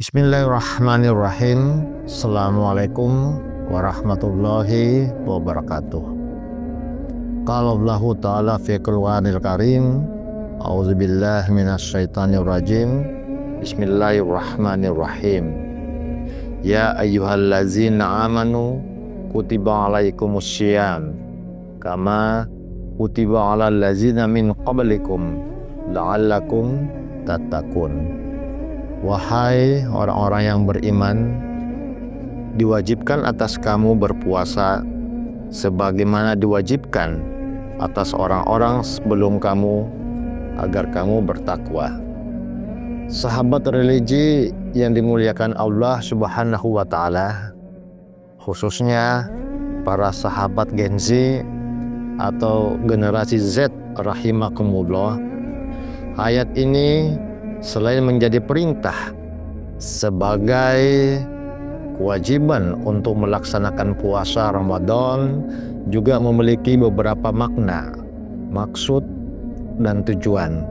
Bismillahirrahmanirrahim. Assalamualaikum warahmatullahi wabarakatuh. Qala Allah Ta'ala fi Qur'anil Karim. A'udzubillahi minasyaitonir rajim. Bismillahirrahmanirrahim. Ya ayyuhallazina amanu kutiba alaikumussyiyam kama kutiba alal ladzina min qablikum la'allakum tattaqun. Wahai orang-orang yang beriman, diwajibkan atas kamu berpuasa sebagaimana diwajibkan atas orang-orang sebelum kamu agar kamu bertakwa. Sahabat religi yang dimuliakan Allah Subhanahu wa Ta'ala, khususnya para sahabat Gen Z atau generasi Z rahimakumullah, ayat ini selain menjadi perintah sebagai kewajiban untuk melaksanakan puasa Ramadan, juga memiliki beberapa makna, maksud, dan tujuan.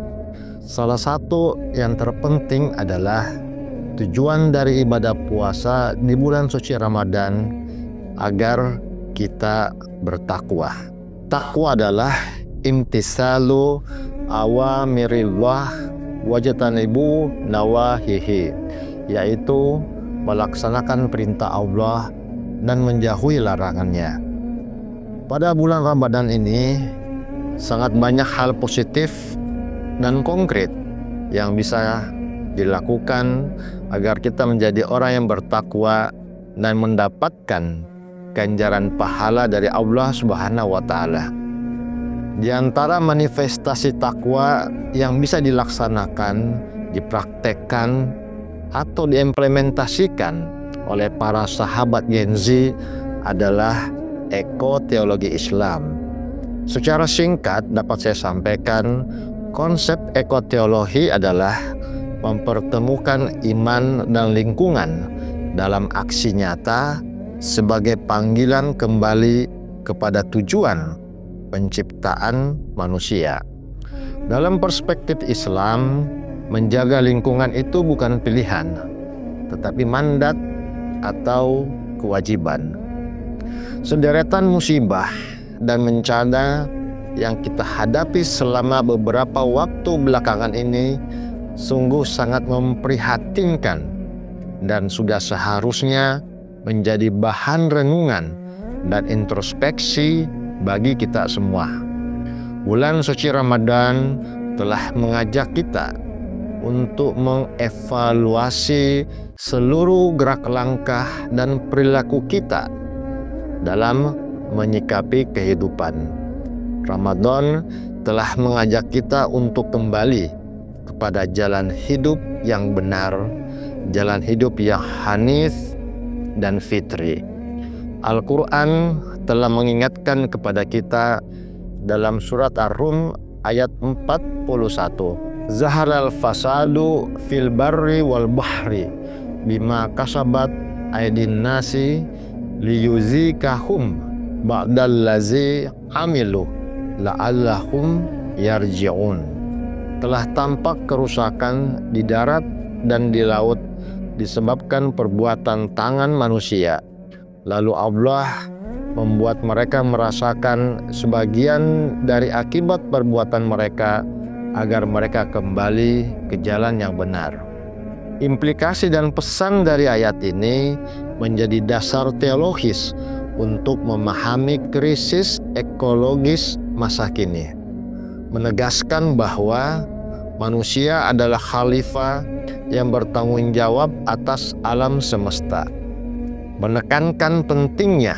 Salah satu yang terpenting adalah tujuan dari ibadah puasa di bulan suci Ramadan agar kita bertakwa. Takwa adalah imtisalu awamirillah wajtanibu nawahihi, yaitu melaksanakan perintah Allah dan menjauhi larangannya. Pada bulan Ramadan ini sangat banyak hal positif dan konkret yang bisa dilakukan agar kita menjadi orang yang bertakwa dan mendapatkan ganjaran pahala dari Allah Subhanahu wa Ta'ala. Di antara manifestasi takwa yang bisa dilaksanakan, dipraktekkan, atau diimplementasikan oleh para sahabat Gen Z adalah ekoteologi Islam. Secara singkat dapat saya sampaikan, konsep ekoteologi adalah mempertemukan iman dan lingkungan dalam aksi nyata sebagai panggilan kembali kepada tujuan penciptaan manusia. Dalam perspektif Islam, menjaga lingkungan itu bukan pilihan, tetapi mandat atau kewajiban. Sederetan musibah dan bencana yang kita hadapi selama beberapa waktu belakangan ini sungguh sangat memprihatinkan dan sudah seharusnya menjadi bahan renungan dan introspeksi bagi kita semua. Bulan suci Ramadan telah mengajak kita untuk mengevaluasi seluruh gerak langkah dan perilaku kita dalam menyikapi kehidupan. Ramadan telah mengajak kita untuk kembali kepada jalan hidup yang benar, jalan hidup yang hanif dan fitri. Al-Quran telah mengingatkan kepada kita dalam surat Ar-Rum ayat 41. Zaharal fasadu fil barri wal bahri bima kasabat aydin nasi liyuzikahum ba'dallazi amilu la'allahum yarji'un. Telah tampak kerusakan di darat dan di laut disebabkan perbuatan tangan manusia. Lalu Allah membuat mereka merasakan sebagian dari akibat perbuatan mereka agar mereka kembali ke jalan yang benar. Implikasi dan pesan dari ayat ini menjadi dasar teologis untuk memahami krisis ekologis masa kini. Menegaskan bahwa manusia adalah khalifah yang bertanggung jawab atas alam semesta. Menekankan pentingnya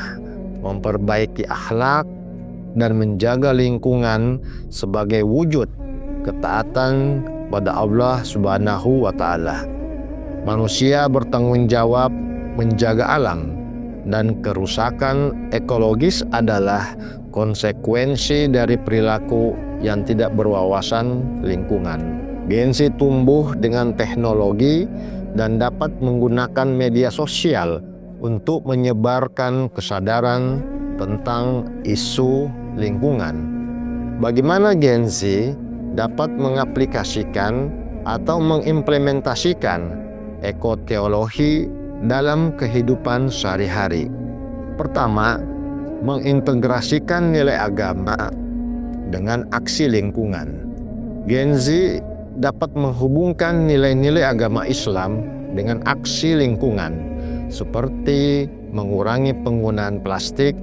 memperbaiki akhlak dan menjaga lingkungan sebagai wujud ketaatan pada Allah Subhanahu wa Ta'ala. Manusia bertanggung jawab menjaga alam, dan kerusakan ekologis adalah konsekuensi dari perilaku yang tidak berwawasan lingkungan. Gen Z tumbuh dengan teknologi dan dapat menggunakan media sosial untuk menyebarkan kesadaran tentang isu lingkungan. Bagaimana Gen Z dapat mengaplikasikan atau mengimplementasikan ekoteologi dalam kehidupan sehari-hari. Pertama, mengintegrasikan nilai agama dengan aksi lingkungan. Gen Z dapat menghubungkan nilai-nilai agama Islam dengan aksi lingkungan, seperti mengurangi penggunaan plastik,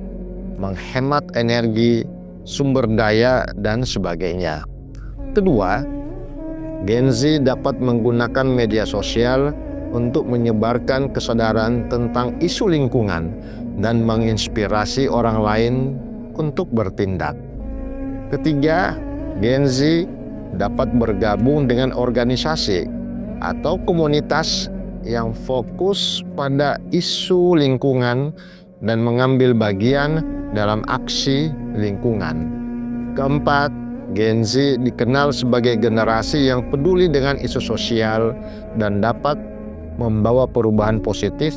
menghemat energi, sumber daya, dan sebagainya. Kedua, Gen Z dapat menggunakan media sosial untuk menyebarkan kesadaran tentang isu lingkungan dan menginspirasi orang lain untuk bertindak. Ketiga, Gen Z dapat bergabung dengan organisasi atau komunitas yang fokus pada isu lingkungan dan mengambil bagian dalam aksi lingkungan. Keempat, Gen Z dikenal sebagai generasi yang peduli dengan isu sosial dan dapat membawa perubahan positif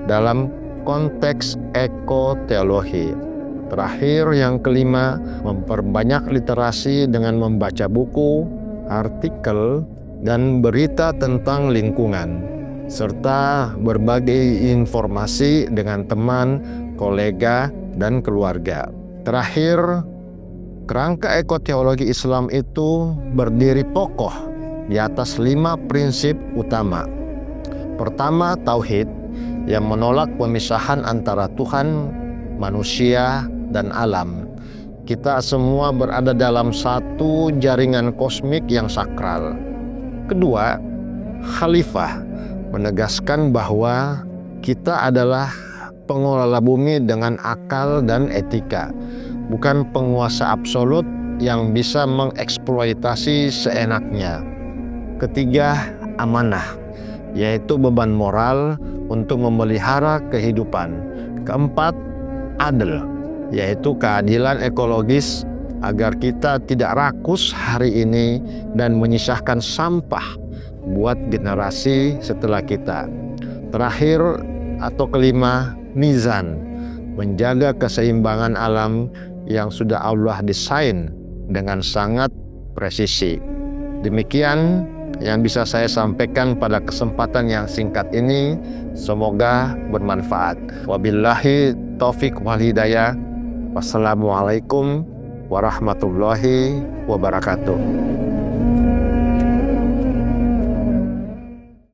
dalam konteks ekoteologi. Terakhir, yang kelima, memperbanyak literasi dengan membaca buku, artikel, dan berita tentang lingkungan, serta berbagi informasi dengan teman, kolega, dan keluarga. Terakhir, kerangka ekoteologi Islam itu berdiri kokoh di atas 5 prinsip utama. Pertama, tauhid yang menolak pemisahan antara Tuhan, manusia, dan alam. Kita semua berada dalam satu jaringan kosmik yang sakral. Kedua, khalifah menegaskan bahwa kita adalah pengelola bumi dengan akal dan etika, bukan penguasa absolut yang bisa mengeksploitasi seenaknya. Ketiga, amanah, yaitu beban moral untuk memelihara kehidupan. Keempat, adil, yaitu keadilan ekologis agar kita tidak rakus hari ini dan menyisakan sampah buat generasi setelah kita. Terakhir atau kelima, mizan, menjaga keseimbangan alam yang sudah Allah desain dengan sangat presisi. Demikian yang bisa saya sampaikan pada kesempatan yang singkat ini. Semoga bermanfaat. Wabillahi taufik wal hidayah. Wassalamualaikum warahmatullahi wabarakatuh.